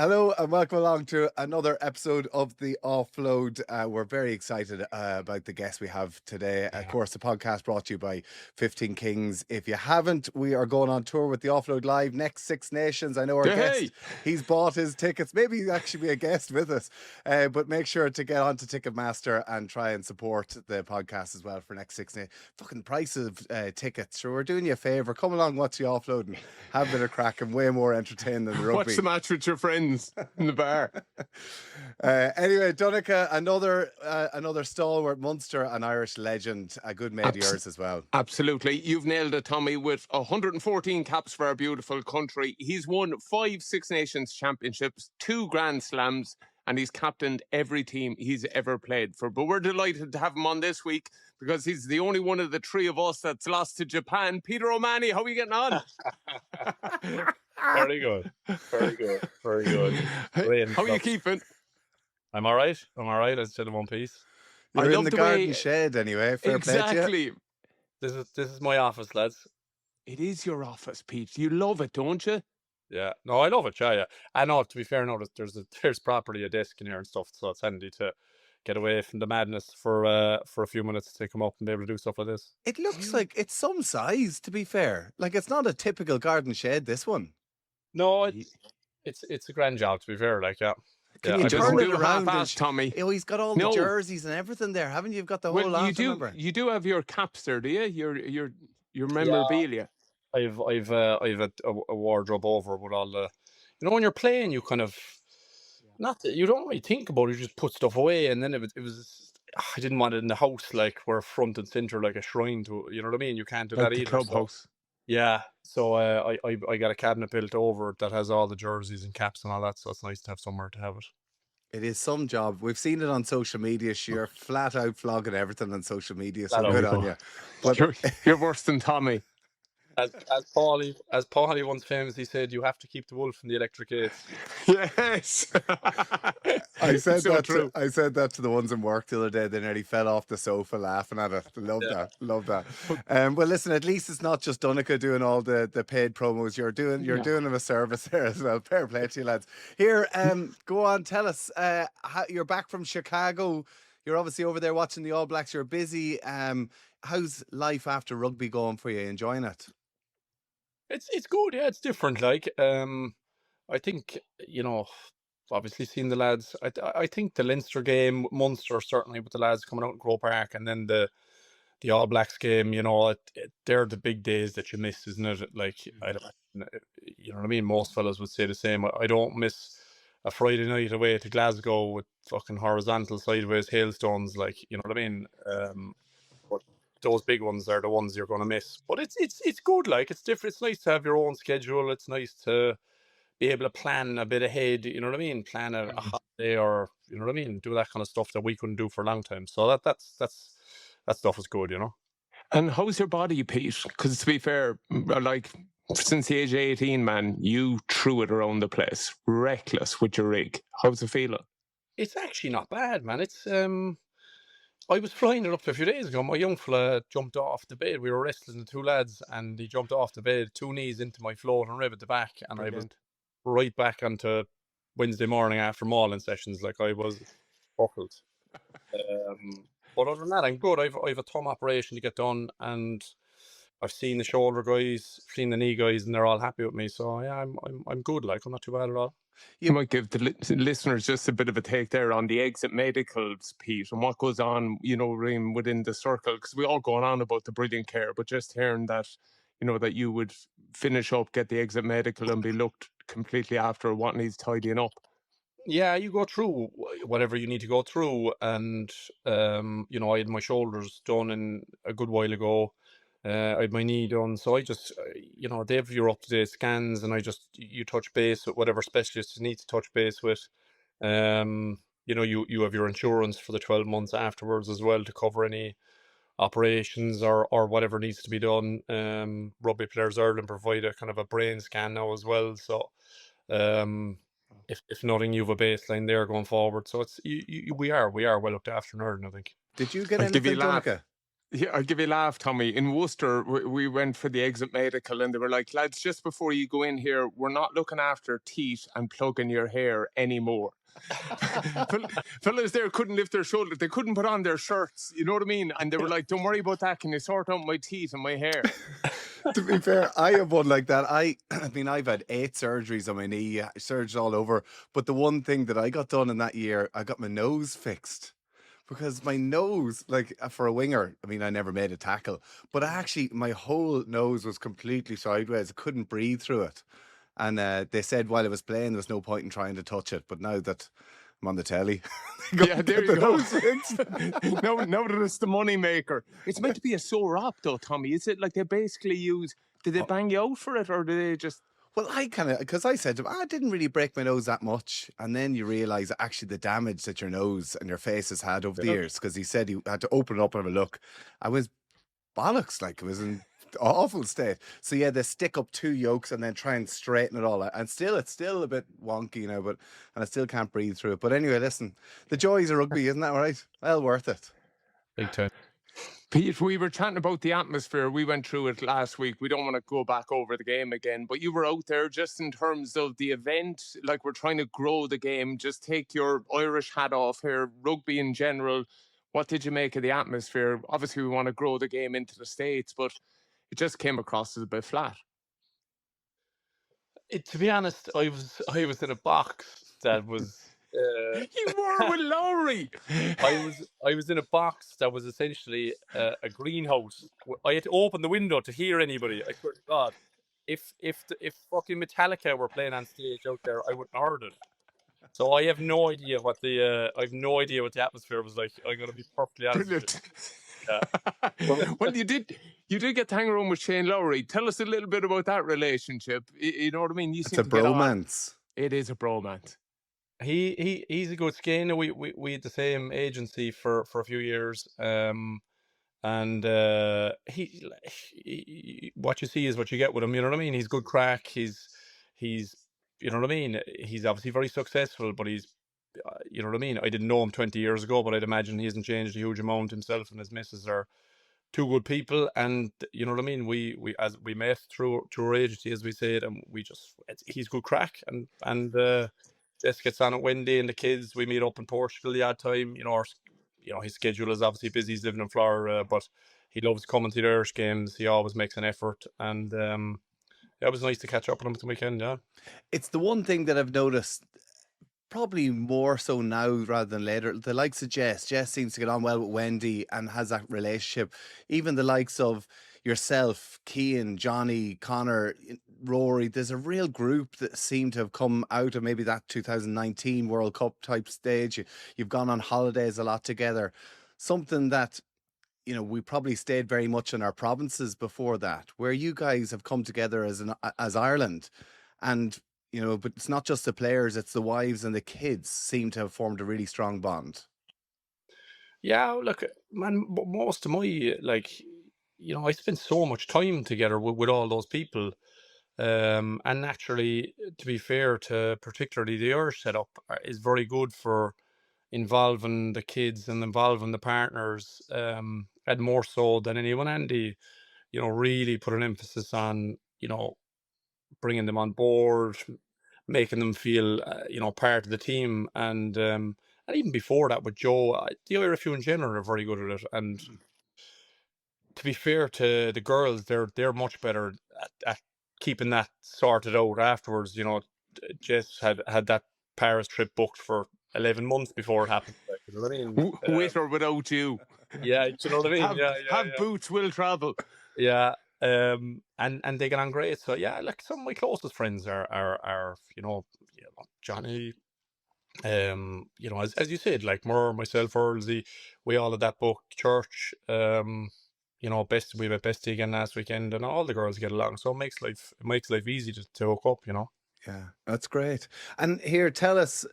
Hello and welcome along to another episode of the Offload. We're very excited about the guest we have today. Of course, the podcast brought to you by 15 Kings. If you haven't, we are going on tour with the Offload Live next Six Nations. I know our guest, he's bought his tickets. Maybe he'll actually be a guest with us. But make sure to get on to Ticketmaster and try and support the podcast as well for next Six Nations. Fucking price of tickets. So we're doing you a favour. Come along, watch the Offload and have a bit of crack and way more entertaining than the rugby. Watch the match with your friends in the bar. Anyway, Donncha, another stalwart Munster and Irish legend, a good mate of yours as well. Absolutely. You've nailed it, Tommy, with 114 caps for our beautiful country. He's won 5 Six Nations championships, 2 Grand Slams, and he's captained every team he's ever played for. But we're delighted to have him on this week because he's the only one of the three of us that's lost to Japan. Peter O'Mahony, how are you getting on? Very good. Very good. Very good. Brilliant. How are you keeping? I'm all right. I said in one piece. You're in the garden shed anyway. Fair exactly. This is my office, lads. It is your office, Pete. You love it, don't you? Yeah. No, I love it. Yeah. I know. To be fair, no, there's properly a desk in here and stuff, so it's handy to get away from the madness for a few minutes to come up and be able to do stuff like this. It looks like it's some size. To be fair, like it's not a typical garden shed. This one. No, it's a grand job, to be fair. Like, yeah. Can you turn it around, Tommy? Oh, he's got all the jerseys and everything there, haven't you? You've got the whole lot. You do have your caps there, do you? Your memorabilia. I've a wardrobe over with all the, when you're playing, you kind of you don't really think about it. You just put stuff away, and then it was. I didn't want it in the house, like we're front and center, like a shrine to. You know what I mean? You can't do that either. Clubhouse. Yeah, so I got a cabinet built over that has all the jerseys and caps and all that, so it's nice to have somewhere to have it. It is some job. We've seen it on social media. You're flat out flogging everything on social media, so good on you. But you're worse than Tommy. As Paulie once famously said, you have to keep the wolf in the electric gate. Yes. I said that to the ones in work the other day. They nearly fell off the sofa laughing at it. Love that. Well, listen, at least it's not just Donncha doing all the paid promos. You're doing them a service there as well. Fair play to you, lads. Here, go on, tell us. You're back from Chicago. You're obviously over there watching the All Blacks. You're busy. How's life after rugby going for you? Enjoying it? It's good, yeah. It's different. Like, I think obviously seeing the lads. I think the Leinster game, Munster certainly with the lads coming out in Croke Park, and then the All Blacks game. They're the big days that you miss, isn't it? Like, I don't, you know what I mean. Most fellas would say the same. I don't miss a Friday night away to Glasgow with fucking horizontal sideways hailstones. Like, you know what I mean. But those big ones are the ones you're going to miss. But it's good. Like, it's different. It's nice to have your own schedule. It's nice to be able to plan a bit ahead. You know what I mean? Plan a holiday, or you know what I mean? Do that kind of stuff that we couldn't do for a long time. So that stuff is good, And how's your body, Pete? Because to be fair, like since the age of 18, man, you threw it around the place, reckless with your rig. How's it feeling? It's actually not bad, man. It's I was flying it up a few days ago. My young fella jumped off the bed. We were wrestling the 2 lads, and he jumped off the bed, 2 knees into my floating rib at the back, and brilliant. I was right back onto Wednesday morning after mauling sessions. Like, I was buckled. But other than that, I'm good. I've a thumb operation to get done, and I've seen the shoulder guys, seen the knee guys, and they're all happy with me. So yeah, I'm good. Like, I'm not too bad at all. You might give the listeners just a bit of a take there on the exit medicals, Pete, and what goes on, within the circle, because we all going on about the brilliant care, but just hearing that, that you would finish up, get the exit medical, and be looked completely after what needs tidying up. Yeah, you go through whatever you need to go through, and I had my shoulders done in a good while ago. I had my knee done, so I just, they have your up-to-date scans, and you touch base with whatever specialist you need to touch base with. You have your insurance for the 12 months afterwards as well to cover any operations or whatever needs to be done. Rugby Players Ireland provide a kind of a brain scan now as well, so if nothing, you have a baseline there going forward. So it's we are well looked after in Ireland, I think. Did you get anything, Donncha? Yeah, I'll give you a laugh, Tommy. In Worcester, we went for the exit medical, and they were like, lads, just before you go in here, we're not looking after teeth and plugging your hair anymore. Fellas there couldn't lift their shoulders. They couldn't put on their shirts. You know what I mean? And they were like, don't worry about that. Can you sort out my teeth and my hair? To be fair, I have one like that. I mean, I've had 8 surgeries on my knee, surgeries all over. But the one thing that I got done in that year, I got my nose fixed. Because my nose, like for a winger, I mean, I never made a tackle, but actually my whole nose was completely sideways. I couldn't breathe through it. And they said while I was playing, there was no point in trying to touch it. But now that I'm on the telly, yeah, there you go. now that it's the money maker. It's meant to be a sore up, though, Tommy. Is it like they basically use? Did they bang you out for it, or did they just? Well, I kind of, because I said to him, I didn't really break my nose that much. And then you realise actually the damage that your nose and your face has had over the years, because he said he had to open it up and have a look. I was bollocks, like it was in awful state. So yeah, they stick up 2 yolks and then try and straighten it all out. And still, it's still a bit wonky now, and I still can't breathe through it. But anyway, listen, the joys of rugby, isn't that right? Well worth it. Big time. Pete, we were chatting about the atmosphere. We went through it last week. We don't want to go back over the game again, but you were out there just in terms of the event. Like, we're trying to grow the game. Just take your Irish hat off here. Rugby in general. What did you make of the atmosphere? Obviously, we want to grow the game into the States, but it just came across as a bit flat. To be honest, I was in a box that was. You were with Lowry. I was in a box that was essentially a greenhouse. I had to open the window to hear anybody. I swear to God, if fucking Metallica were playing on stage out there, I wouldn't have heard it. So I have no idea what the atmosphere was like. I'm gonna be perfectly honest. Brilliant. Well, you did get to hang around with Shane Lowry. Tell us a little bit about that relationship. You know what I mean? It's a bromance. It is a bromance. He's a good skater. We had the same agency for a few years. And he what you see is what you get with him. You know what I mean? He's good crack. He's you know what I mean? He's obviously very successful, but he's you know what I mean? I didn't know him 20 years ago, but I'd imagine he hasn't changed a huge amount. Himself and his missus are 2 good people, and you know what I mean. We met through our agency, as we said, and he's good crack, and Jess gets on at Wendy and the kids. We meet up in Portugal the odd time. You know, his schedule is obviously busy. He's living in Florida, but he loves coming to the Irish games. He always makes an effort, and it was nice to catch up with him at the weekend. Yeah, it's the one thing that I've noticed. Probably more so now rather than later. The likes of Jess seems to get on well with Wendy and has that relationship. Even the likes of yourself, Cian, Johnny, Connor, Rory, there's a real group that seem to have come out of maybe that 2019 World Cup type stage. You've gone on holidays a lot together. Something that, you know, we probably stayed very much in our provinces before that, where you guys have come together as Ireland. And you know, but it's not just the players, it's the wives and the kids seem to have formed a really strong bond. Yeah, look, man, most of my, like, you know, I spent so much time together with all those people. And naturally, to be fair to particularly the Irish setup, is very good for involving the kids and involving the partners, and more so than anyone. Andy, you know, really put an emphasis on, you know, bringing them on board, making them feel, you know, part of the team. And even before that with Joe, the Irish in general are very good at it. And to be fair to the girls, they're much better at keeping that sorted out afterwards. You know, Jess had that Paris trip booked for 11 months before it happened. Like, you know what I mean? With or without you. Yeah, you know what I mean? Have boots, will travel. Yeah. And they get on great. So yeah, like some of my closest friends are you know Johnny, you know, as you said, like Murr, myself, Earlsy, we all had that book, Church, you know, we met Bestie again last weekend, and all the girls get along, so it makes life easy to hook up, you know. Yeah, that's great. And here, tell us,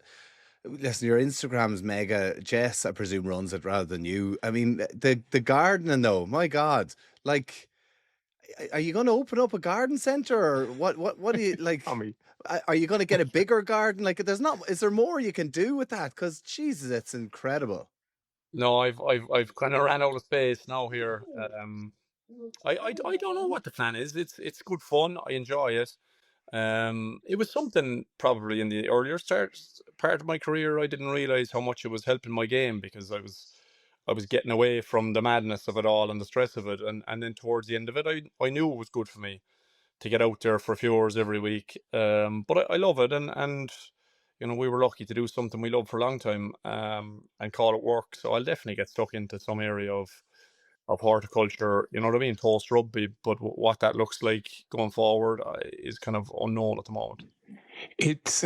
listen, your Instagram's mega. Jess, I presume, runs it rather than you. I mean, the gardening though, my God, like, are you going to open up a garden centre, or what do you like? Are you going to get a bigger garden? Like, is there more you can do with that? Because Jesus, it's incredible. No, I've kind of ran out of space now here. I don't know what the plan is. It's good fun. I enjoy it. It was something probably in the earlier part of my career. I didn't realize how much it was helping my game, because I was getting away from the madness of it all and the stress of it, and then towards the end of it, I knew it was good for me to get out there for a few hours every week. But I love it, and we were lucky to do something we loved for a long time, and call it work. So I'll definitely get stuck into some area of horticulture, you know what I mean, post rugby. But what that looks like going forward is kind of unknown at the moment. It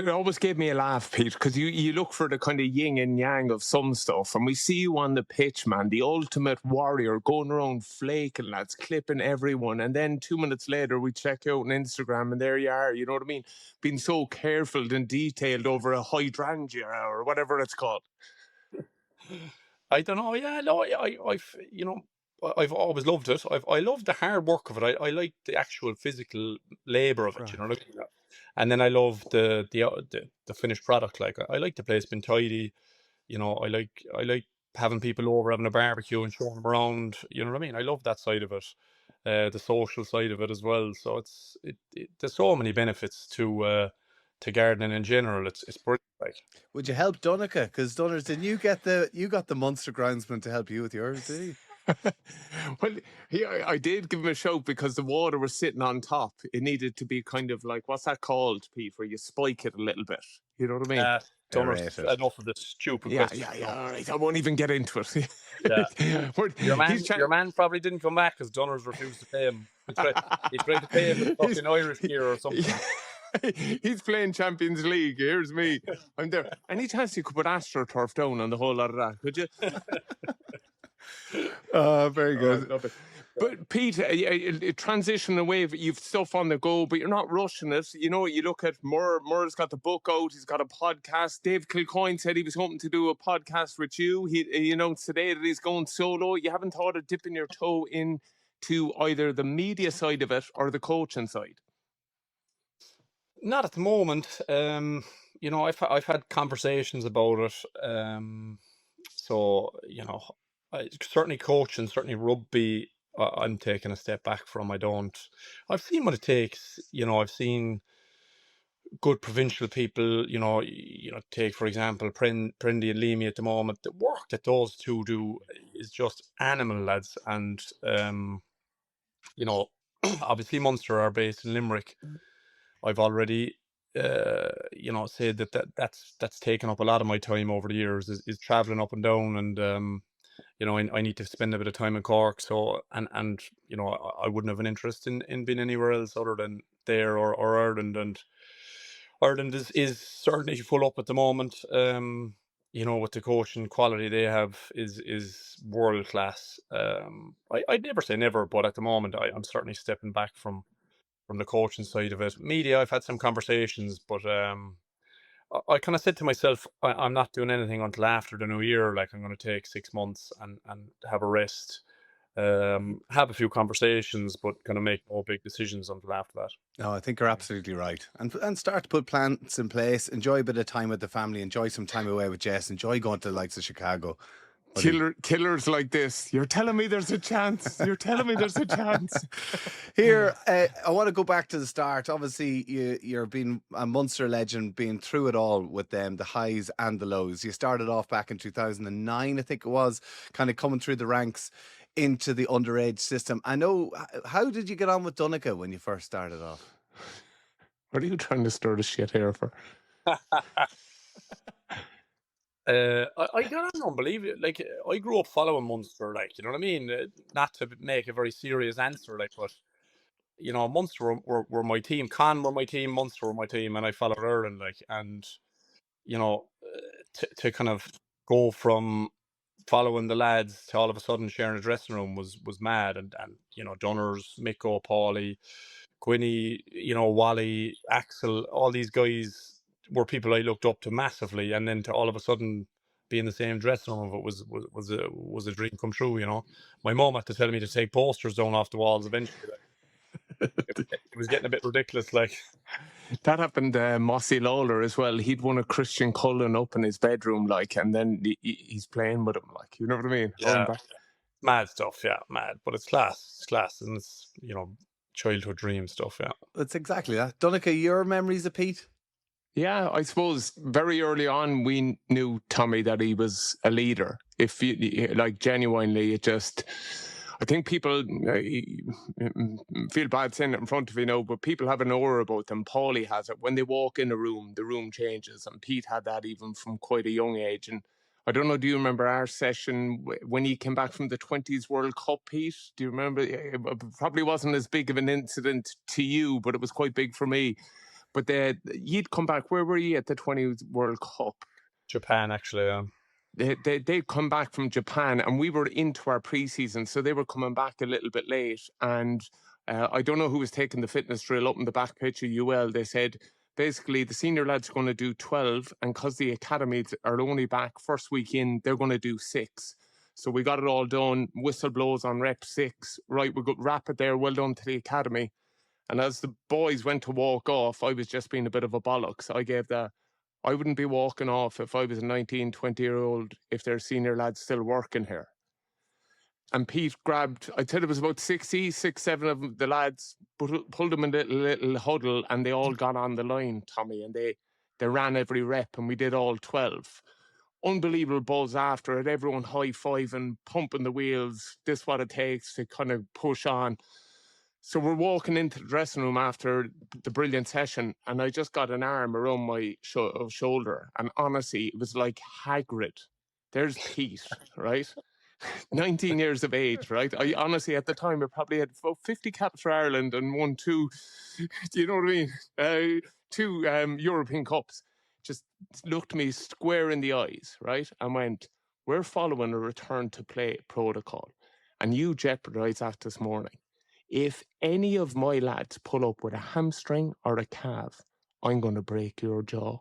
always gave me a laugh, Pete, because you look for the kind of yin and yang of some stuff, and we see you on the pitch, man, the ultimate warrior, going around flaking lads, clipping everyone, and then 2 minutes later we check you out on Instagram, and there you are, you know what I mean, being so careful and detailed over a hydrangea or whatever it's called. I don't know. Yeah, no, I've always loved it. I love the hard work of it. I like the actual physical labor of it. You know what I mean? And then I love the finished product. Like, I like the place being tidy. I like having people over, having a barbecue and showing them around. You know what I mean? I love that side of it, the social side of it as well. So there's so many benefits to gardening in general. It's brilliant. Like, Would you help Donncha? Because Donners, didn't you got the Munster groundsman to help you with yours, did he? Well, I did give him a shout because the water was sitting on top. It needed to be kind of like, what's that called, Pete, where you spike it a little bit. You know what I mean? Donner's enough of this stupid question. Yeah. All right, I won't even get into it. Yeah. Your man probably didn't come back because Donner's refused to pay him. He tried to pay him with fucking Irish gear or something. He's playing Champions League. Here's me. I'm there. Any chance you could put AstroTurf down on the whole lot of that, could you? Very good. But Pete, transition away. You've stuff on the go, but you're not rushing it. You know, you look at Mur's got the book out. He's got a podcast. Dave Kilcoyne said he was hoping to do a podcast with you. He announced today that he's going solo. You haven't thought of dipping your toe into either the media side of it or the coaching side? Not at the moment. I've had conversations about it. So certainly coaching, certainly rugby, I'm taking a step back from. I've seen what it takes. I've seen good provincial people. Take for example Prendy and Leamy at the moment. The work that those two do is just animal, lads. And obviously Munster are based in Limerick. I've already said that's taken up a lot of my time over the years, is traveling up and down, and I need to spend a bit of time in Cork. So and I wouldn't have an interest in being anywhere else other than there or Ireland. And Ireland is certainly full up at the moment. With the coaching quality they have is world class. I'd never say never, but at the moment I'm certainly stepping back from the coaching side of it. Media, I've had some conversations, but I kind of said to myself, I'm not doing anything until after the new year. Like, I'm going to take 6 months and have a rest, have a few conversations, but kind of make no big decisions until after that. No, I think you're absolutely right. And start to put plans in place. Enjoy a bit of time with the family. Enjoy some time away with Jess. Enjoy going to the likes of Chicago. Killers like this. You're telling me there's a chance. You're telling me there's a chance. Here, I want to go back to the start. Obviously, you're being a Munster legend, being through it all with them, the highs and the lows. You started off back in 2009, I think it was, kind of coming through the ranks into the underage system. I know. How did you get on with Donncha when you first started off? What are you trying to stir the shit here for? I got on unbelievable. Like, I grew up following Munster, like, you know what I mean? Not to make a very serious answer, like, but Munster were my team. Con were my team, Munster were my team, and I followed Ireland, like, and to kind of go from following the lads to all of a sudden sharing a dressing room was mad. And Dunners, Micko, Paulie, Quinny, Wally, Axel, all these guys were people I looked up to massively, and then to all of a sudden be in the same dressing room of it was a dream come true. My mum had to tell me to take posters down off the walls eventually. It was getting a bit ridiculous, like. That happened to Mossy Lawler as well. He'd won a Christian Cullen up in his bedroom, like, and then he's playing with him, like, you know what I mean? Yeah, mad stuff, yeah, mad. But it's class, and it's, you know, childhood dream stuff, yeah. It's exactly that. Donncha, your memories of Pete? Yeah, I suppose very early on we knew Tommy that he was a leader. If you, like, genuinely, it just, I think people feel bad saying it in front of you, know, but people have an aura about them. Paulie has it. When they walk in a room, the room changes, and Pete had that even from quite a young age. And I don't know, do you remember our session when he came back from the 20s World Cup, Pete? Do you remember? It probably wasn't as big of an incident to you, but it was quite big for me. But you'd come back. Where were you at the 20s World Cup? Japan, actually. They'd come back from Japan, and we were into our pre-season, so they were coming back a little bit late. And I don't know who was taking the fitness drill up in the back pitch of UL. They said, basically, the senior lads are going to do 12, and because the academies are only back first week in, they're going to do 6. So we got it all done. Whistle blows on rep 6. Right, we got rapid there. Well done to the academy. And as the boys went to walk off, I was just being a bit of a bollocks. I gave I wouldn't be walking off if I was a 19, 20-year-old if their senior lads still working here. And Pete grabbed, I'd said it was about 6, 7 of the lads, pulled them in a little huddle, and they all got on the line, Tommy, and they ran every rep, and we did all 12. Unbelievable buzz after it, everyone high-fiving, pumping the wheels. This is what it takes to kind of push on. So we're walking into the dressing room after the brilliant session, and I just got an arm around my shoulder. And honestly, it was like Hagrid. There's Pete, right? 19 years of age, right? I honestly, at the time, I probably had about 50 caps for Ireland and won 2, do you know what I mean? 2 European Cups. Just looked me square in the eyes, right? And went, we're following a return to play protocol. And you jeopardise that this morning. If any of my lads pull up with a hamstring or a calf, I'm going to break your jaw.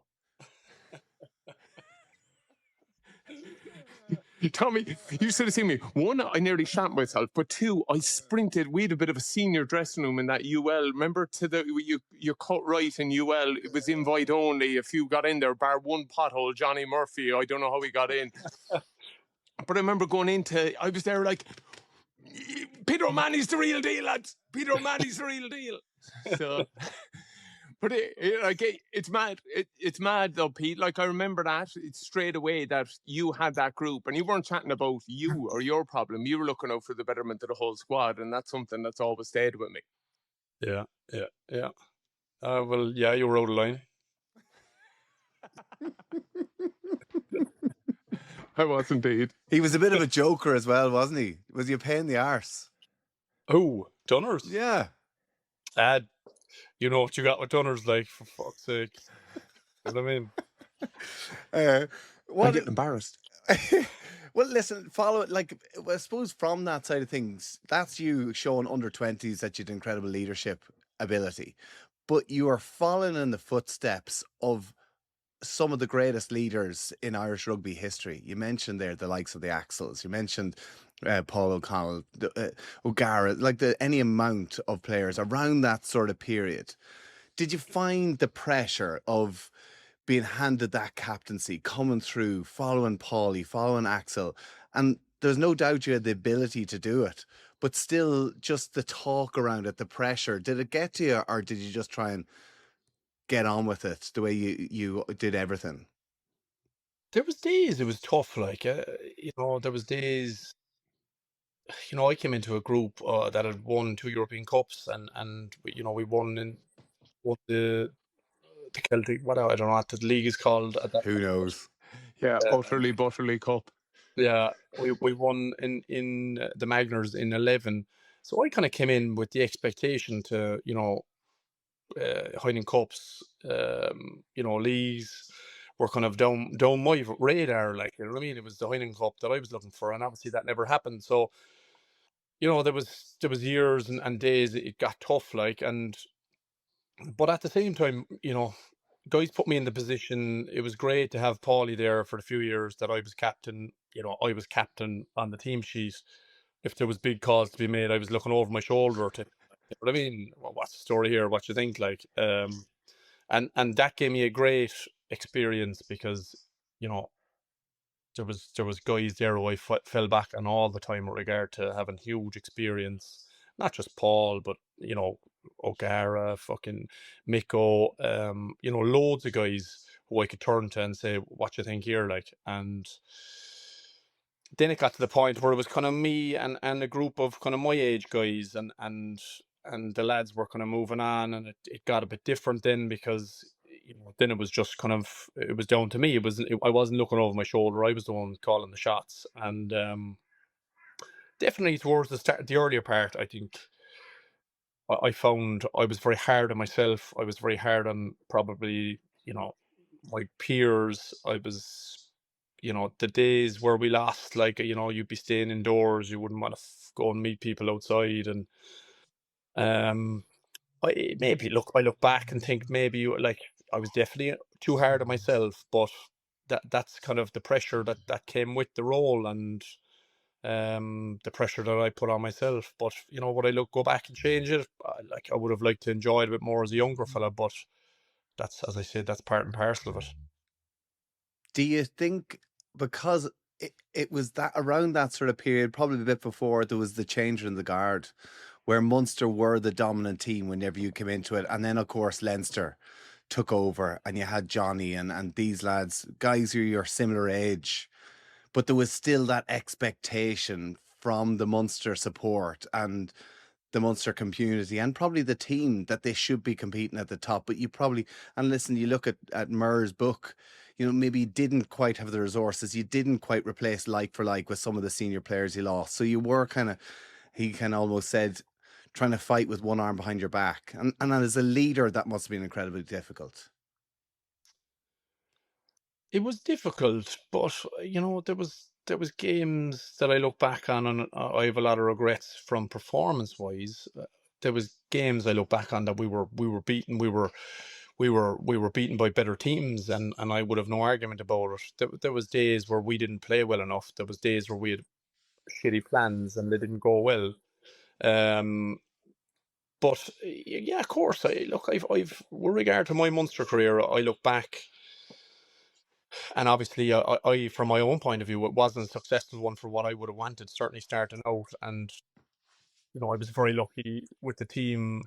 Tommy, you should have seen me. 1, I nearly shot myself, but 2, I sprinted. We had a bit of a senior dressing room in that UL. Remember, you cut right in UL. It was invite only. If you got in there, bar one pothole, Johnny Murphy. I don't know how he got in. But I remember going into, I was there like, Peter O'Mahony's the real deal, lads. Peter O'Mahony's the real deal. So, but it's mad. It's mad though, Pete. Like, I remember that it's straight away that you had that group, and you weren't chatting about you or your problem. You were looking out for the betterment of the whole squad, and that's something that's always stayed with me. Yeah. Well, yeah, you wrote a line. I was indeed. He was a bit of a joker as well, wasn't he? Was he a pain in the arse? Oh, Dunners. Yeah. You know what you got with Dunners, like, for fuck's sake. You know what I mean? I'm getting embarrassed. Well, listen, follow it. Like, I suppose from that side of things, that's you showing under 20s that you had incredible leadership ability, but you are following in the footsteps of some of the greatest leaders in Irish rugby history. You mentioned there the likes of the Axels. You mentioned Paul O'Connell, O'Gara, like any amount of players around that sort of period. Did you find the pressure of being handed that captaincy, coming through, following Paulie, following Axel, and there's no doubt you had the ability to do it, but still just the talk around it, the pressure, did it get to you, or did you just try and get on with it the way you did everything? There was days it was tough, like, there was days, I came into a group that had won 2 European Cups, and we won the Celtic, I don't know what the league is called at that Who knows? Yeah, Butterly Cup. Yeah, we won in the Magners in 11. So I kind of came in with the expectation to, Heineken Cups, leagues were kind of down my radar, like, you know what I mean? It was the Heineken Cup that I was looking for, and obviously that never happened. So, there was years and days it got tough, like, but at the same time, guys put me in the position. It was great to have Paulie there for the few years that I was captain. I was captain on the team sheet. If there was big calls to be made, I was looking over my shoulder to, you know what I mean? Well, what's the story here? What you think? Like, and that gave me a great experience because, you know, there was guys there who I fell back on all the time with regard to having huge experience. Not just Paul, but you know, O'Gara, fucking Miko, you know, loads of guys who I could turn to and say, "What you think here?" Like, and then it got to the point where it was kind of me and a group of kind of my age guys, and the lads were kind of moving on, and it got a bit different then because, you know, then it was just kind of, it was down to me. I wasn't looking over my shoulder. I was the one calling the shots, and definitely towards the earlier part, I think I found I was very hard on myself. I was very hard on probably, you know, my peers. I was, you know, the days where we lost, like, you know, you'd be staying indoors, you wouldn't want to go and meet people outside, and um I look back and think maybe like I was definitely too hard on myself, but that's kind of the pressure that came with the role, and the pressure that I put on myself. But you know, would I go back and change it? Like, I would have liked to enjoy it a bit more as a younger fella, but that's, as I said, that's part and parcel of it. Do you think because it was that around that sort of period, probably a bit before there was the change in the guard, where Munster were the dominant team whenever you came into it, and then of course Leinster took over, and you had Johnny and these lads, guys who are your similar age, but there was still that expectation from the Munster support and the Munster community and probably the team that they should be competing at the top. But you probably, and listen, you look at Murr's book, you know, maybe you didn't quite have the resources. You didn't quite replace like for like with some of the senior players you lost. So you were kind of, he kind of almost said, trying to fight with one arm behind your back. And as a leader, that must have been incredibly difficult. It was difficult, but you know, there was games that I look back on, and I have a lot of regrets from performance wise. There was games I look back on that we were beaten. We were beaten by better teams, and I would have no argument about it. There was days where we didn't play well enough. There was days where we had shitty plans and they didn't go well. Um, but yeah, of course, I've with regard to my Munster career, I look back, and obviously, from my own point of view, it wasn't a successful one for what I would have wanted. Certainly starting out, and you know, I was very lucky with the team,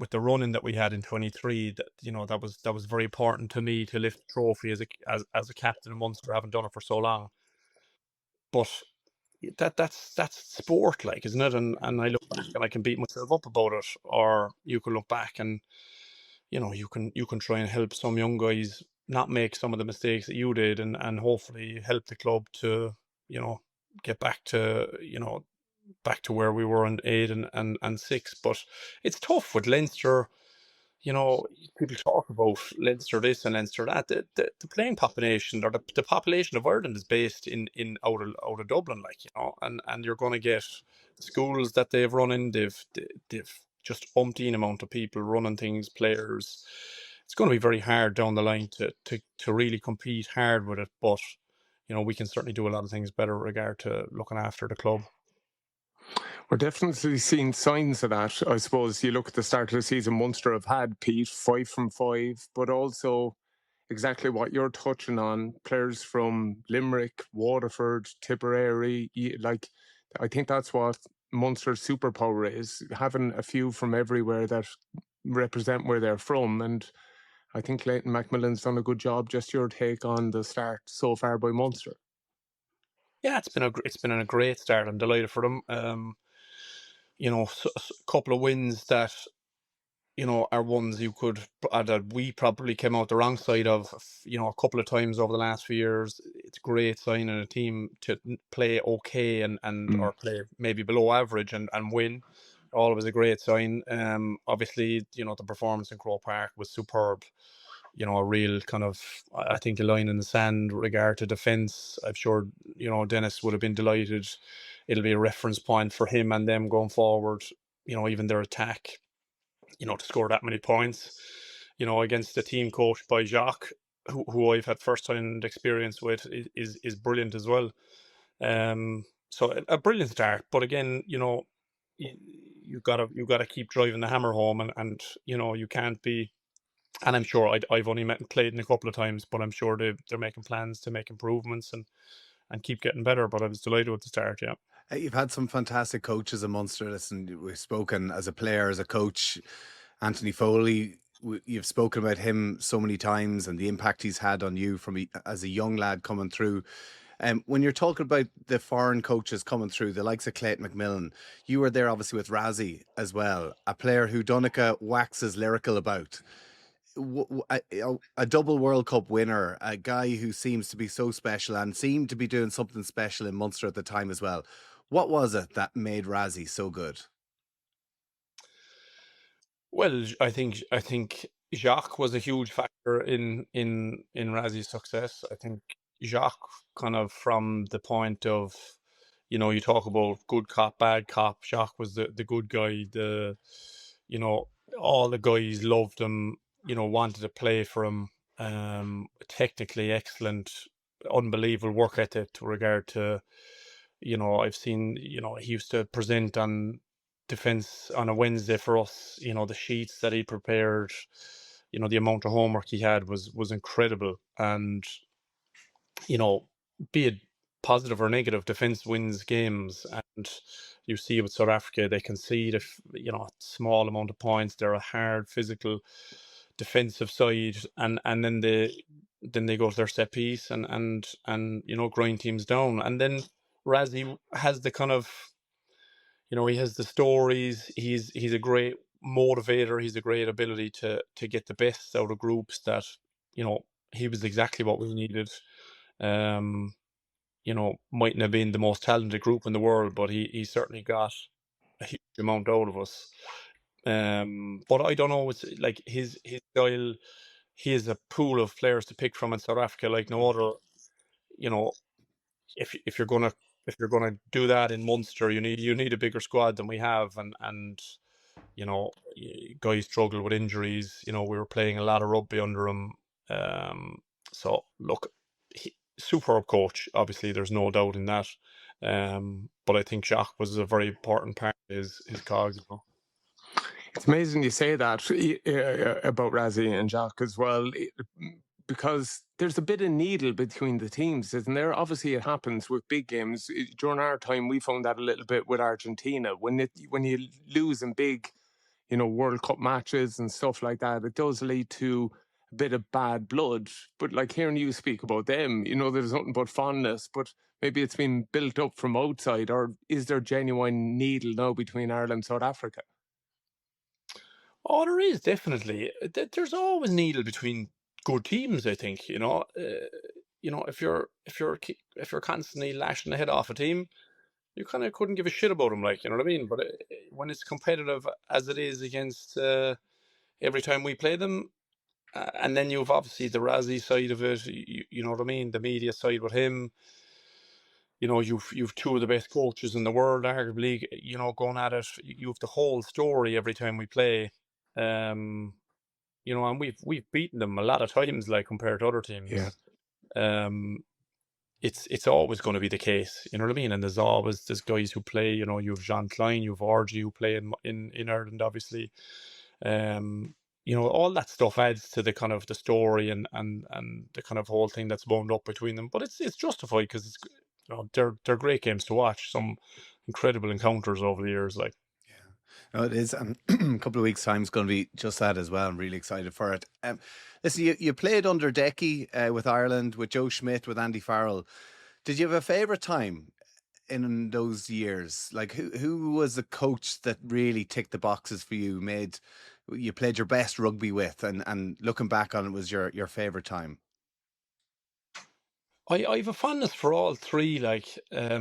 with the running that we had in 23. That, you know, that was very important to me to lift the trophy as a captain of Munster, having done it for so long. But that's sport, like, isn't it? And I look back and I can beat myself up about it, or you can look back and, you know, you can try and help some young guys not make some of the mistakes that you did, and hopefully help the club to, you know, get back to, you know, back to where we were in 8 and 6. But it's tough with Leinster. You know, people talk about Leinster this and Leinster that. The playing population, or the population of Ireland, is based in out of Dublin, like, you know, and you're going to get the schools that they've run in. They've just umpteen amount of people running things, players. It's going to be very hard down the line to really compete hard with it. But you know, we can certainly do a lot of things better with regard to looking after the club. We're definitely seeing signs of that. I suppose you look at the start of the season, Munster have had, Pete, 5 from 5, but also exactly what you're touching on, players from Limerick, Waterford, Tipperary. Like, I think that's what Munster's superpower is, having a few from everywhere that represent where they're from. And I think Leighton Macmillan's done a good job. Just your take on the start so far by Munster. Yeah, it's been a great start. I'm delighted for them. You know, a couple of wins that, you know, are ones you could, that we probably came out the wrong side of, you know, a couple of times over the last few years. It's a great sign in a team to play okay and or play maybe below average and win. Always a great sign. Obviously, you know, the performance in Croke Park was superb. You know, a real kind of, I think, a line in the sand with regard to defence. I'm sure, you know, Dennis would have been delighted. It'll be a reference point for him and them going forward. You know, even their attack, you know, to score that many points, you know, against a team coached by Jacques, who I've had first-hand experience with, is brilliant as well. So a brilliant start, but again, you know, you gotta keep driving the hammer home, and you know, you can't be And I'm sure I've only played in a couple of times, but I'm sure they're making plans to make improvements and keep getting better. But I was delighted with the start, yeah. You've had some fantastic coaches in Munster. Listen, we've spoken as a player, as a coach. Anthony Foley, you've spoken about him so many times and the impact he's had on you as a young lad coming through. When you're talking about the foreign coaches coming through, the likes of Clayton McMillan, you were there obviously with Rassie as well, a player who Donncha waxes lyrical about. A double World Cup winner, a guy who seems to be so special and seemed to be doing something special in Munster at the time as well. What was it that made Rassie so good? Well, I think Jacques was a huge factor in Rassie's success. I think Jacques, kind of from the point of, you talk about good cop, bad cop. Jacques was the good guy. All the guys loved him. Wanted to play for him. Technically excellent, unbelievable work ethic to regard to. I've seen. He used to present on defense on a Wednesday for us. The sheets that he prepared, the amount of homework he had was incredible. And be it positive or negative, defense wins games. And you see with South Africa, they concede a small amount of points. They're a hard physical defensive side, and then they go to their set piece and grind teams down. And then Rassie has the kind of, he has the stories. He's a great motivator. He's a great ability to get the best out of groups. That he was exactly what we needed. Mightn't have been the most talented group in the world, but he certainly got a huge amount out of us. But I don't know. It's like his style. He has a pool of players to pick from in South Africa like no other. If you're gonna do that in Munster, you need a bigger squad than we have, and guys struggle with injuries. We were playing a lot of rugby under him. So look, superb coach. Obviously, there's no doubt in that. But I think Jacques was a very important part of his cogs. It's amazing you say that about Rassie and Jacques as well, because there's a bit of needle between the teams, isn't there? Obviously, it happens with big games. During our time, we found that a little bit with Argentina. When you lose in big, World Cup matches and stuff like that, it does lead to a bit of bad blood. But like hearing you speak about them, there's nothing but fondness. But maybe it's been built up from outside, or is there genuine needle now between Ireland and South Africa? Oh, there is definitely. There's always needle between good teams. I think if you're constantly lashing the head off a team, you kind of couldn't give a shit about them, like, you know what I mean. But when it's competitive as it is against every time we play them, and then you've obviously the Rassie side of it. You know what I mean. The media side with him. You've two of the best coaches in the world, arguably. Going at it, you have the whole story every time we play. And we've beaten them a lot of times, like compared to other teams. Yeah. It's always going to be the case, you know what I mean. And there's guys who play. You've Jean Klein, you've RG who play in Ireland, obviously. All that stuff adds to the kind of the story and the kind of whole thing that's wound up between them. But it's justified because it's they're great games to watch. Some incredible encounters over the years, like. No, it is. And a couple of weeks' time is going to be just that as well. I'm really excited for it. Listen, you played under Decky with Ireland, with Joe Schmidt, with Andy Farrell. Did you have a favourite time in those years? Like, who was the coach that really ticked the boxes for you, you played your best rugby with, and looking back on it was your favourite time? I have a fondness for all three. Like, I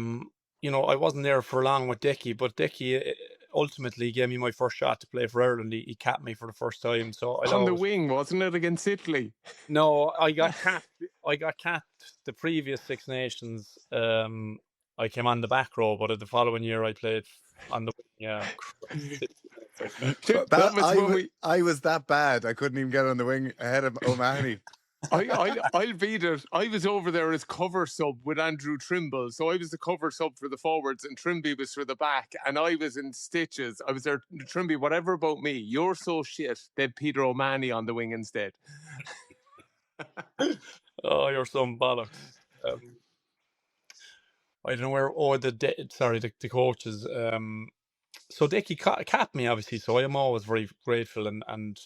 wasn't there for long with Decky, but Decky ultimately gave me my first shot to play for Ireland. He capped me for the first time. So on the wing, wasn't it, against Italy? No, I got capped. The previous Six Nations. I came on the back row, but the following year I played on the wing. Yeah. I was that bad. I couldn't even get on the wing ahead of O'Mahony. I'll beat it. I was over there as cover sub with Andrew Trimble. So I was the cover sub for the forwards and Trimby was for the back. And I was in stitches. I was there, Trimby, whatever about me, you're so shit. They had Peter O'Mahony on the wing instead. Oh, you're some bollocks. I don't know where. Oh, the coaches. So Dicky capped me, obviously. So I am always very grateful, and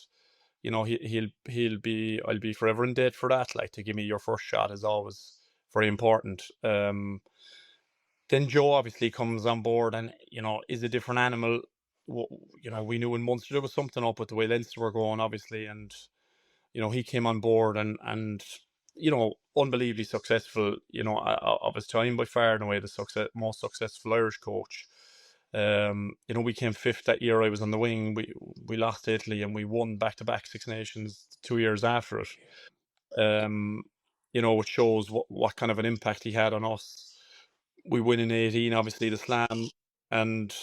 you know I'll be forever in debt for that. Like, to give me your first shot is always very important. Then Joe obviously comes on board, and you know is a different animal. You know, we knew in Munster there was something up with the way Leinster were going, obviously, and you know he came on board and you know unbelievably successful. You know, of his time by far and away the most successful Irish coach. You know, we came fifth that year. I was on the wing. We lost to Italy and we won back-to-back Six Nations 2 years after it. You know, which shows what kind of an impact he had on us. We win in 18, obviously the slam, and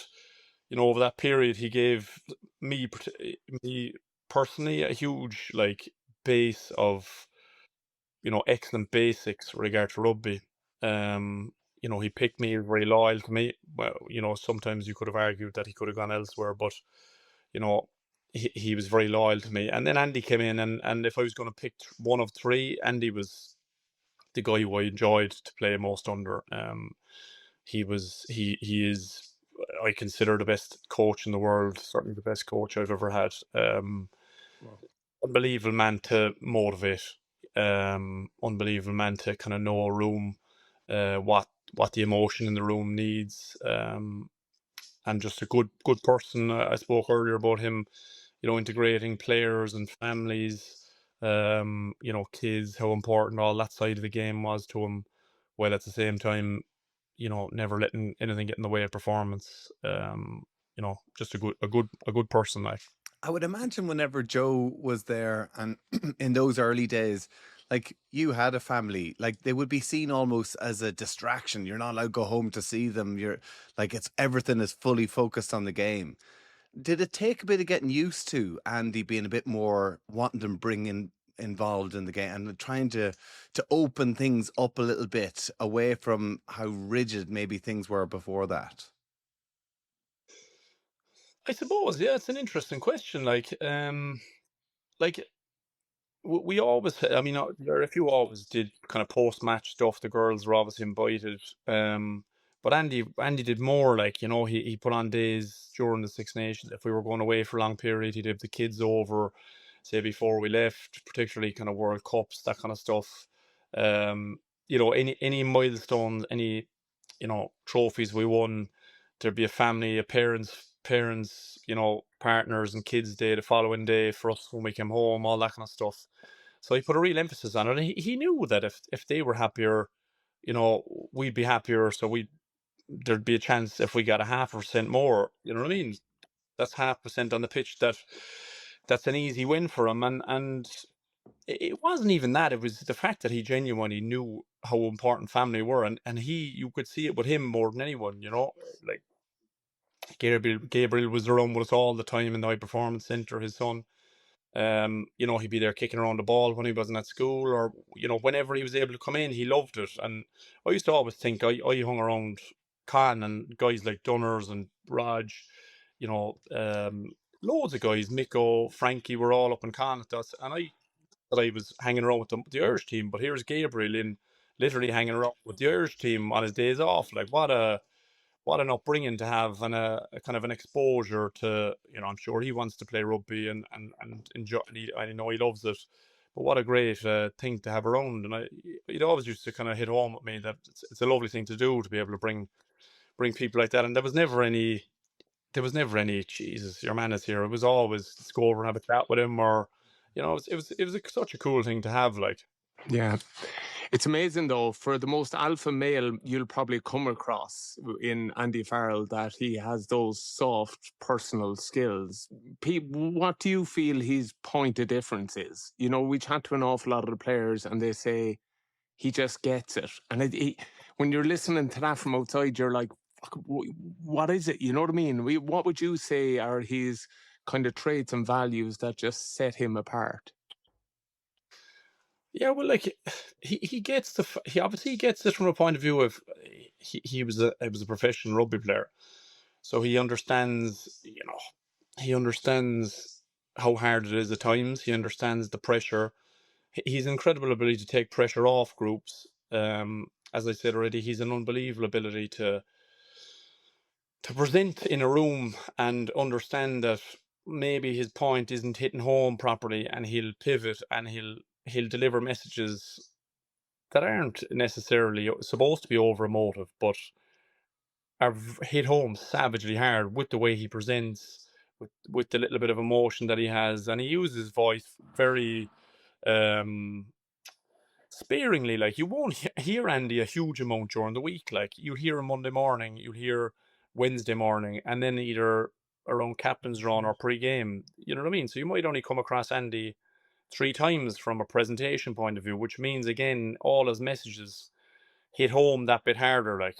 you know over that period he gave me personally a huge like base of excellent basics regard to rugby. You know, he picked me, very loyal to me. Well, you know, sometimes you could have argued that he could have gone elsewhere, but you know, he was very loyal to me. And then Andy came in, and if I was going to pick one of three, Andy was the guy who I enjoyed to play most under. He is, I consider, the best coach in the world, certainly the best coach I've ever had. Unbelievable man to motivate, unbelievable man to kind of know a room, what the emotion in the room needs, and just a good person. I spoke earlier about him, you know, integrating players and families, you know, kids, how important all that side of the game was to him, while at the same time, you know, never letting anything get in the way of performance. You know, just a good person, like. I would imagine whenever Joe was there and in those early days, like you had a family, like they would be seen almost as a distraction. You're not allowed to go home to see them. You're like, it's everything is fully focused on the game. Did it take a bit of getting used to Andy being a bit more wanting to bring in involved in the game and trying to open things up a little bit away from how rigid maybe things were before that? I suppose, yeah, it's an interesting question. Like we always, I mean, if you always did kind of post-match stuff, the girls were obviously invited. But Andy did more. Like, you know, he put on days during the Six Nations. If we were going away for a long period, he'd have the kids over, say before we left, particularly kind of World Cups, that kind of stuff. You know, any milestones, any, you know, trophies we won, there'd be a family, parents, you know, partners and kids day the following day for us when we came home, all that kind of stuff. So he put a real emphasis on it. And he knew that if they were happier, you know, we'd be happier. So there'd be a chance if we got a 0.5% more. You know what I mean? That's 0.5% on the pitch. That's an easy win for him. And it wasn't even that. It was the fact that he genuinely knew how important family were, and you could see it with him more than anyone. You know, like Gabriel was around with us all the time in the high performance centre. His son. You know, he'd be there kicking around the ball when he wasn't at school, or you know, whenever he was able to come in, he loved it. And I used to always think I hung around Khan and guys like Dunners and Raj, you know, loads of guys, Miko, Frankie, were all up in Khan at us, and I was hanging around with the Irish team. But here's Gabriel in literally hanging around with the Irish team on his days off. Like, what an upbringing to have, and a kind of an exposure to, you know, I'm sure he wants to play rugby and enjoy. I know he loves it, but what a great thing to have around. And it always used to kind of hit home with me that it's a lovely thing to do, to be able to bring people like that. And there was never any Jesus, your man is here. It was always, let's go over and have a chat with him, or you know, it was such a cool thing to have, like. Yeah. It's amazing, though, for the most alpha male you'll probably come across in Andy Farrell, that he has those soft personal skills. What do you feel his point of difference is? You know, we chat to an awful lot of the players and they say he just gets it. And when you're listening to that from outside, you're like, "Fuck, what is it?" You know what I mean? What would you say are his kind of traits and values that just set him apart? Yeah, well, like he gets he obviously gets it from a point of view of he was a professional rugby player, so he understands, he understands how hard it is at times. He understands the pressure. He's an incredible ability to take pressure off groups. As I said already, he's an unbelievable ability to present in a room and understand that maybe his point isn't hitting home properly, and he'll pivot and he'll deliver messages that aren't necessarily supposed to be over emotive, but are hit home savagely hard with the way he presents, with the little bit of emotion that he has, and he uses his voice very um sparingly. Like, you won't hear Andy a huge amount during the week. Like, you'll hear him Monday morning, you'll hear Wednesday morning, and then either around captain's run or pre-game. You know what I mean? So you might only come across Andy 3 times from a presentation point of view, which means, again, all his messages hit home that bit harder. Like,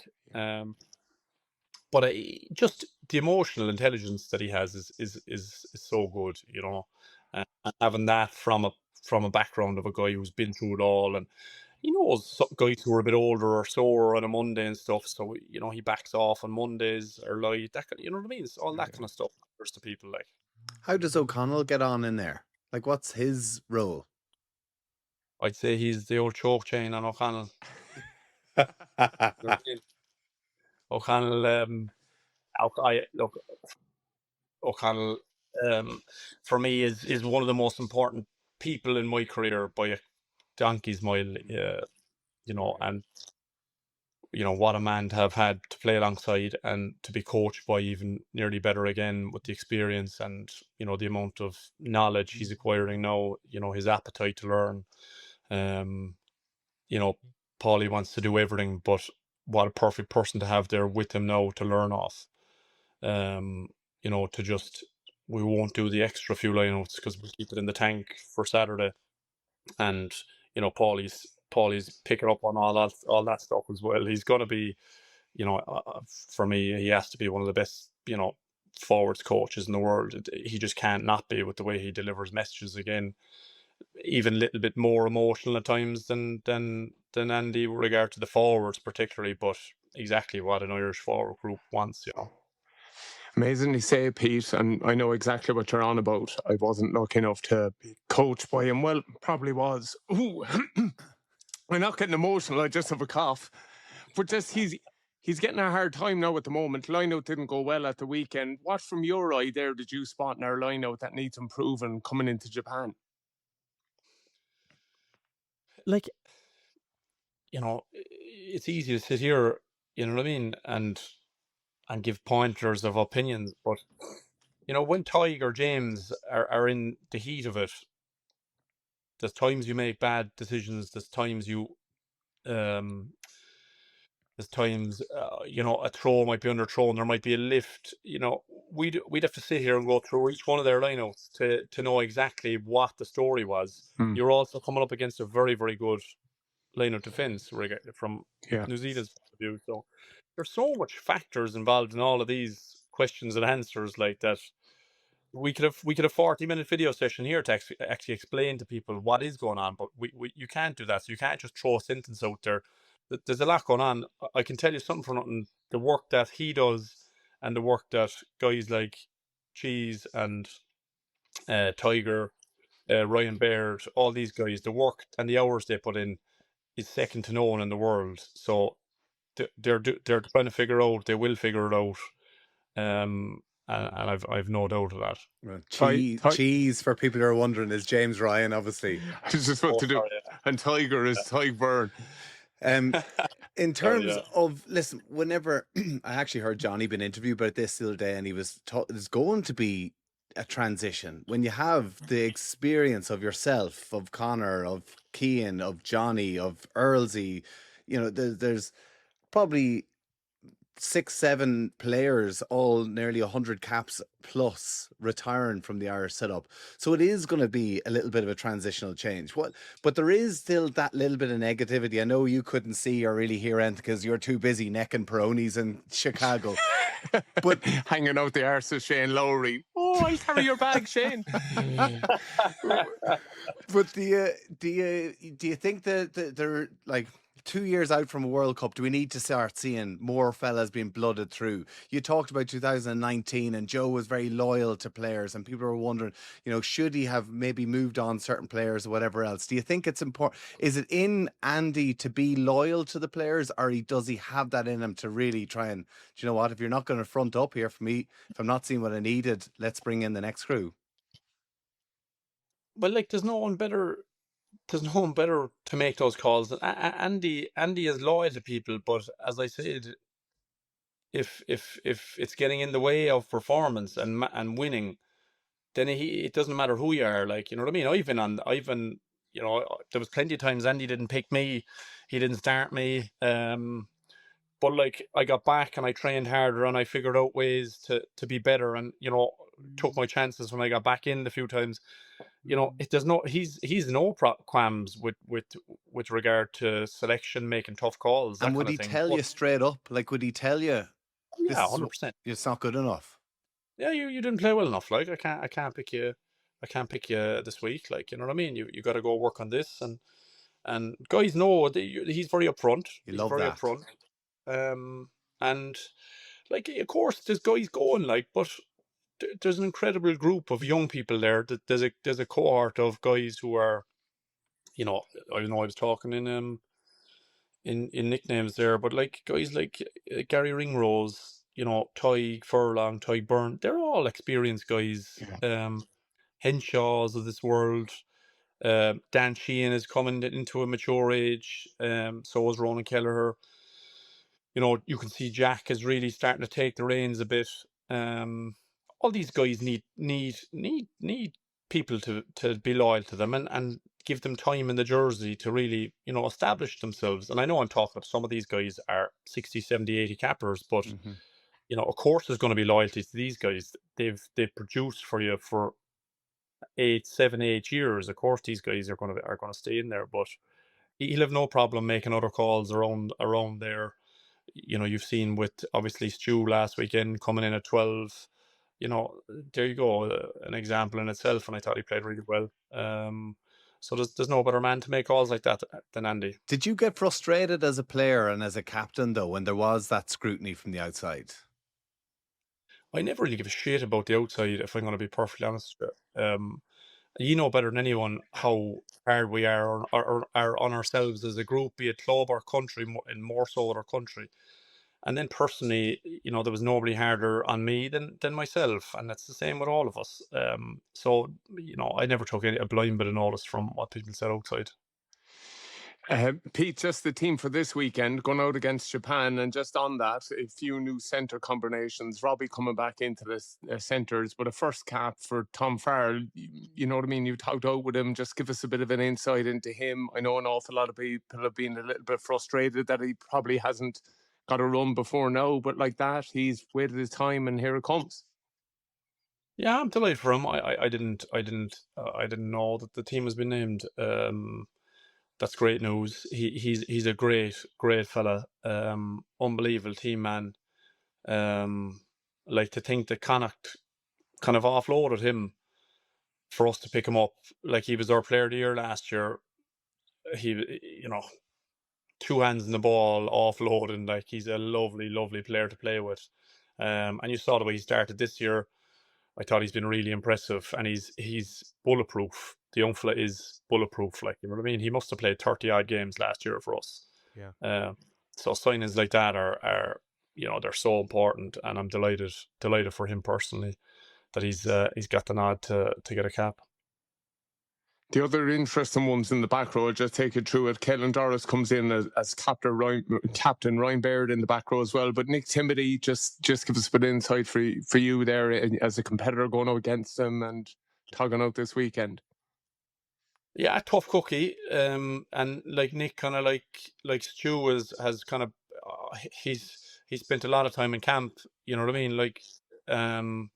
but just the emotional intelligence that he has is so good, and having that from a background of a guy who's been through it all, and he knows some guys who are a bit older or sore on a Monday and stuff. So he backs off on Mondays or light. You know what I mean? It's all that kind of stuff matters to people. Like, How does O'Connell get on in there? Like, what's his role? I'd say he's the old choke chain on O'Connell. O'Connell, look, O'Connell, for me is one of the most important people in my career by a donkey's mile. And what a man to have had to play alongside and to be coached by even nearly better again, with the experience and the amount of knowledge he's acquiring now. His appetite to learn. Paulie wants to do everything, but what a perfect person to have there with him now to learn off. We won't do the extra few lineouts because we'll keep it in the tank for Saturday, and Paulie's picking up on all that stuff as well. He's going to be, for me, he has to be one of the best, forwards coaches in the world. He just can't not be, with the way he delivers messages. Again, even a little bit more emotional at times than Andy with regard to the forwards particularly, but exactly what an Irish forward group wants. Amazingly say, Pete, and I know exactly what you're on about. I wasn't lucky enough to be coached by him. Well, probably was. Ooh, I'm not getting emotional. I just have a cough. But just he's getting a hard time now at the moment. Lineout didn't go well at the weekend. What from your eye there did you spot in our lineout that needs improving coming into Japan? Like, it's easy to sit here, you know what I mean, and give pointers of opinions, but when Tig or James are in the heat of it, there's times you make bad decisions. There's times a throw might be underthrown. There might be a lift. We'd have to sit here and go through each one of their lineouts to know exactly what the story was. You're also coming up against a very, very good lineout defense from New Zealand's point of view. So there's so much factors involved in all of these questions and answers like that. We could have 40-minute video session here to actually explain to people what is going on, but you can't do that. So you can't just throw a sentence out there. There's a lot going on. I can tell you something for nothing. The work that he does and the work that guys like Cheese and Tiger, Ryan Baird, all these guys, the work and the hours they put in is second to no one in the world. So they're trying to figure out. They will figure it out. And I've no doubt of that. Well, cheese for people who are wondering is James Ryan, obviously. I was just about to do, and Tiger is Tig Byrne. In terms of, listen, whenever I actually heard Johnny been interviewed about this the other day, and he was there's going to be a transition when you have the experience of yourself, of Connor, of Cian, of Johnny, of Earlsy. There's probably 6-7 players, all nearly 100 caps plus, retiring from the Irish setup. So it is going to be a little bit of a transitional change. But there is still that little bit of negativity. I know you couldn't see or really hear anything because you're too busy necking Peronis in Chicago. But hanging out the arse of Shane Lowry. I'll carry your bag, Shane. But do you think that they're like 2 years out from a World Cup? Do we need to start seeing more fellas being blooded through? You talked about 2019, and Joe was very loyal to players, and people were wondering, should he have maybe moved on certain players or whatever else? Do you think it's important? Is it in Andy to be loyal to the players, or does he have that in him to really try and, do you know what? If you're not going to front up here for me, if I'm not seeing what I needed, let's bring in the next crew. Well, like there's no one better to make those calls. Andy is loyal to people, but as I said, if it's getting in the way of performance and winning, then it doesn't matter who you are. Like, you know what I mean? Ivan, there was plenty of times Andy didn't pick me, he didn't start me. But like I got back and I trained harder and I figured out ways to be better, and took my chances when I got back in a few times. It does not. He's no qualms with regard to selection, making tough calls, that And would kind of he thing. tell you straight up? Like, would he tell you, Yeah, 100%. it's not good enough? Yeah, you didn't play well enough. Like I can't pick you. I can't pick you this week. Like, you know what I mean? You got to go work on this, and guys know that he's very upfront. You love that. And like, of course, there's guys going, like, but there's an incredible group of young people there. There's a cohort of guys who are, I was talking in nicknames there, but like guys like Gary Ringrose, Ty Furlong, Ty Byrne, they're all experienced guys. Henshaws of this world. Dan Sheehan is coming into a mature age. So is Ronan Kelleher. You can see Jack is really starting to take the reins a bit. All these guys need people to be loyal to them and give them time in the jersey to really, establish themselves. And I know I'm talking about some of these guys are 60, 70, 80 cappers, but of course there's going to be loyalty to these guys. They've produced for you for 7, 8 years. Of course these guys are going to stay in there, but he'll have no problem making other calls around there. You've seen with obviously Stu last weekend coming in at 12. There you go, an example in itself, and I thought he played really well. So there's no better man to make calls like that than Andy. Did you get frustrated as a player and as a captain, though, when there was that scrutiny from the outside? I never really give a shit about the outside, if I'm going to be perfectly honest with you. You know better than anyone how hard we are on ourselves as a group, be it club or country, and more so with our country. And then personally, there was nobody harder on me than myself, and that's the same with all of us. So I never took a blind bit of notice from what people said outside. Pete, just the team for this weekend, going out against Japan, and just on that, a few new centre combinations. Robbie coming back into the centres, but a first cap for Tom Farrell. You know what I mean? You talked out with him. Just give us a bit of an insight into him. I know an awful lot of people have been a little bit frustrated that he probably hasn't got a run before now, but like that, he's waited his time, and here it comes. Yeah, I'm delighted for him. I didn't know that the team has been named. That's great news. He's a great fella. Unbelievable team man. Like, to think that Connacht kind of offloaded him for us to pick him up. Like, he was our player of the year last year. He, two hands in the ball, offloading. Like, he's a lovely player to play with. And you saw the way he started this year. I thought he's been really impressive, and he's bulletproof. The young fella is bulletproof. Like, you know what I mean? He must have played 30 odd games last year for us. Yeah. So signings like that are they're so important, and I'm delighted for him personally that he's got the nod to get a cap. The other interesting ones in the back row, I'll just take you through it. Kellen Doris comes in as Captain Ryan Baird in the back row as well. But Nick Timothy, just give us a bit of insight for you there as a competitor going out against him and togging out this weekend. Yeah, tough cookie. And like Nick, kind of like Stu has kind of he's spent a lot of time in camp. You know what I mean? Like, and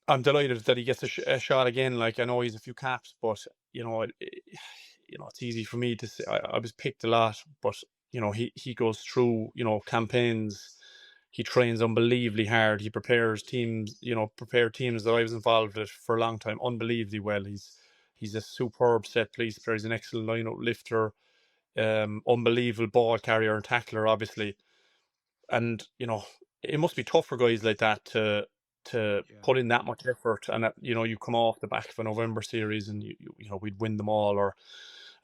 I'm delighted that he gets a shot again. Like, I know he's a few caps, but it's easy for me to say. I was picked a lot, but he goes through campaigns He trains unbelievably hard. He prepares teams, prepared teams that I was involved with for a long time unbelievably well. He's a superb set piece player. He's an excellent line-out lifter, unbelievable ball carrier and tackler, obviously. And it must be tough for guys like that to put in that much effort. And that, you come off the back of a November series, and we'd win them all, or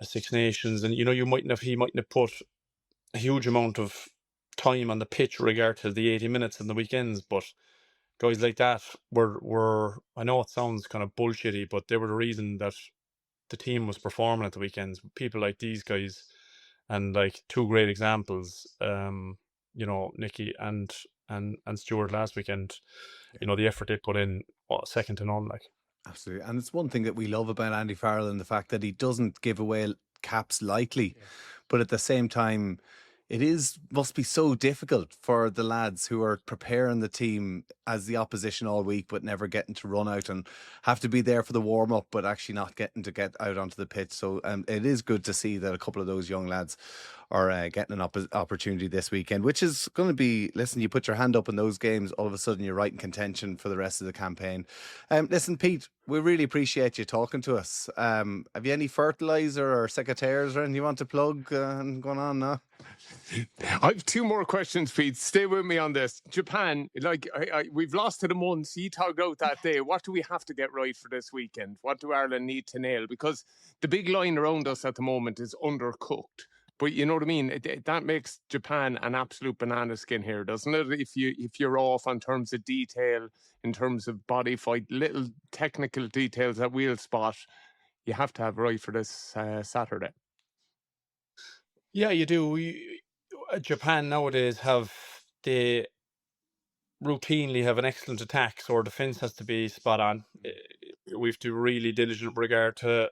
a Six Nations, and he mightn't have put a huge amount of time on the pitch regard to the 80 minutes in the weekends, but guys like that were I know it sounds kind of bullshitty, but they were the reason that the team was performing at the weekends. People like these guys, and like two great examples, Nicky and Stuart last weekend. The effort they put in, second to none. Like, absolutely. And it's one thing that we love about Andy Farrell, and the fact that he doesn't give away caps lightly, but at the same time, must be so difficult for the lads who are preparing the team as the opposition all week, but never getting to run out, and have to be there for the warm up, but actually not getting to get out onto the pitch. So it is good to see that a couple of those young lads are getting an opportunity this weekend, which is going to be, listen, you put your hand up in those games, all of a sudden you're right in contention for the rest of the campaign. Listen, Pete, we really appreciate you talking to us. Have you any fertilizer or secateurs or anything you want to plug and going on now? I have two more questions, Pete. Stay with me on this. Japan, we've lost to them once. You talked out that day. What do we have to get right for this weekend? What do Ireland need to nail? Because the big line around us at the moment is undercooked. But you know what I mean? That makes Japan an absolute banana skin here, doesn't it? If you're off on terms of detail, in terms of body fight, little technical details that we'll spot, you have to have right for this Saturday. Yeah, you do. Japan nowadays routinely have an excellent attack, so our defence has to be spot on. We have to be really diligent with regard to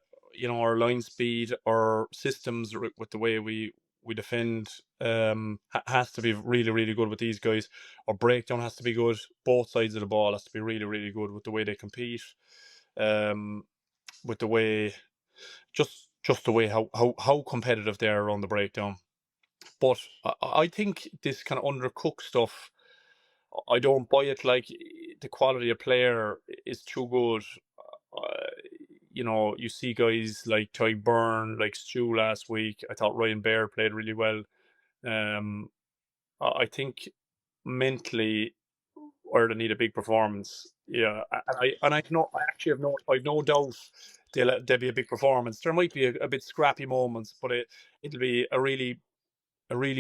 our line speed, our systems with the way we defend. Has to be really, really good with these guys. Our breakdown has to be good. Both sides of the ball has to be really, really good with the way they compete. With the way, just the way how competitive they are on the breakdown. But I think this kind of undercooked stuff, I don't buy it. Like, the quality of player is too good. You see guys like Ty Byrne, like Stu last week. I thought Ryan Baird played really well. I think mentally Ireland need a big performance. Yeah, I actually have no doubt there'll be a big performance. There might be a bit scrappy moments, but it'll be a really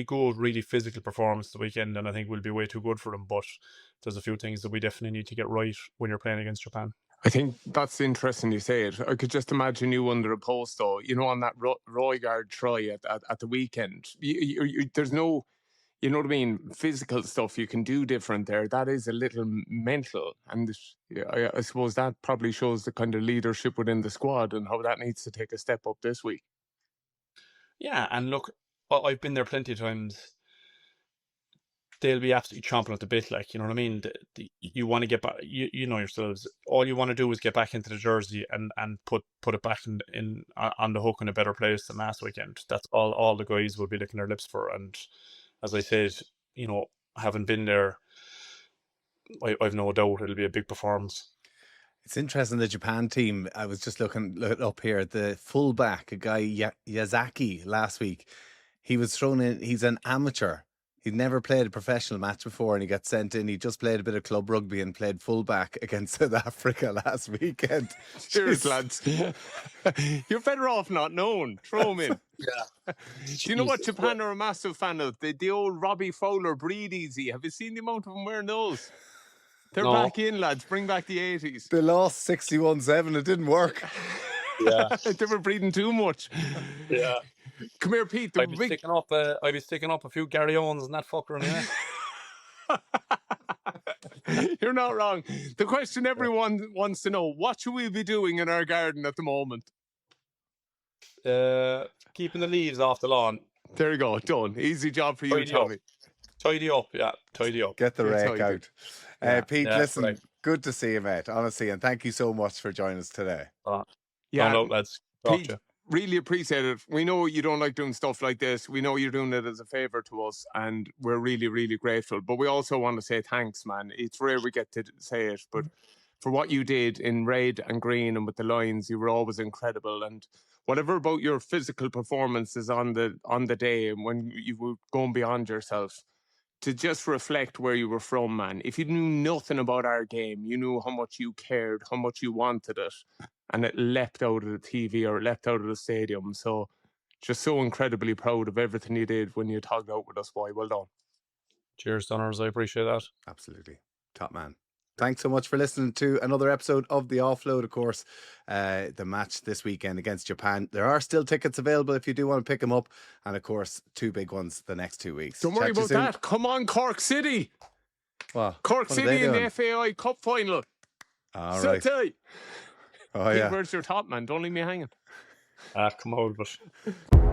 good, really physical performance the weekend, and I think we'll be way too good for them. But there's a few things that we definitely need to get right when you're playing against Japan. I think that's interesting you say it. I could just imagine you under a post, though, on that Roygaard try at the weekend. There's no, you know what I mean, physical stuff you can do different there. That is a little mental. And I suppose that probably shows the kind of leadership within the squad and how that needs to take a step up this week. Yeah, and look, I've been there plenty of times. They'll be absolutely chomping at the bit, like, you know what I mean? You want to get back, you know yourselves, all you want to do is get back into the jersey and put it back in on the hook in a better place than last weekend. That's all the guys will be licking their lips for. And as I said, having been there, I've no doubt it'll be a big performance. It's interesting, the Japan team. I was just looking up here. The fullback, a guy Yazaki last week, he was thrown in. He's an amateur. He'd never played a professional match before, and he got sent in. He just played a bit of club rugby and played fullback against South Africa last weekend. Cheers, lads. You're better off not knowing. Throw him in. Yeah. Do you know what Japan are a massive fan of? The old Robbie Fowler Breed Easy. Have you seen the amount of them wearing those? They're back in, lads. Bring back the 80s. They lost 61-7. It didn't work. Yeah. They were breeding too much. Yeah. Come here, Pete. I'd be sticking up a few Gary Owens and that fucker anyway. You're not wrong. The question everyone wants to know, what should we be doing in our garden at the moment? Keeping the leaves off the lawn. There you go. Done. Easy job for you, Tommy. Tidy up. Yeah, tidy up. Get the rake out. Pete, listen, right. Good to see you, mate, honestly, and thank you so much for joining us today. Yeah, lads. Talk to you. really appreciate it. We know you don't like doing stuff like this. We know you're doing it as a favor to us, and we're really, really grateful. But we also want to say thanks, man. It's rare we get to say it, but for what you did in red and green and with the Lions, you were always incredible. And whatever about your physical performances on the day and when you were going beyond yourself, to just reflect where you were from, man. If you knew nothing about our game, you knew how much you cared, how much you wanted it, and it leapt out of the TV or it leapt out of the stadium. So just so incredibly proud of everything you did when you talked out with us, boy. Well done. Cheers, Donners. I appreciate that. Absolutely. Top man. Thanks so much for listening to another episode of The Offload. Of course, the match this weekend against Japan. There are still tickets available if you do want to pick them up. And of course, 2 big ones the next 2 weeks. Don't worry about that. Come on, Cork City. What? Cork City in the FAI Cup final. All right. City. Oh, yeah. Where's your top, man? Don't leave me hanging. Come on, but...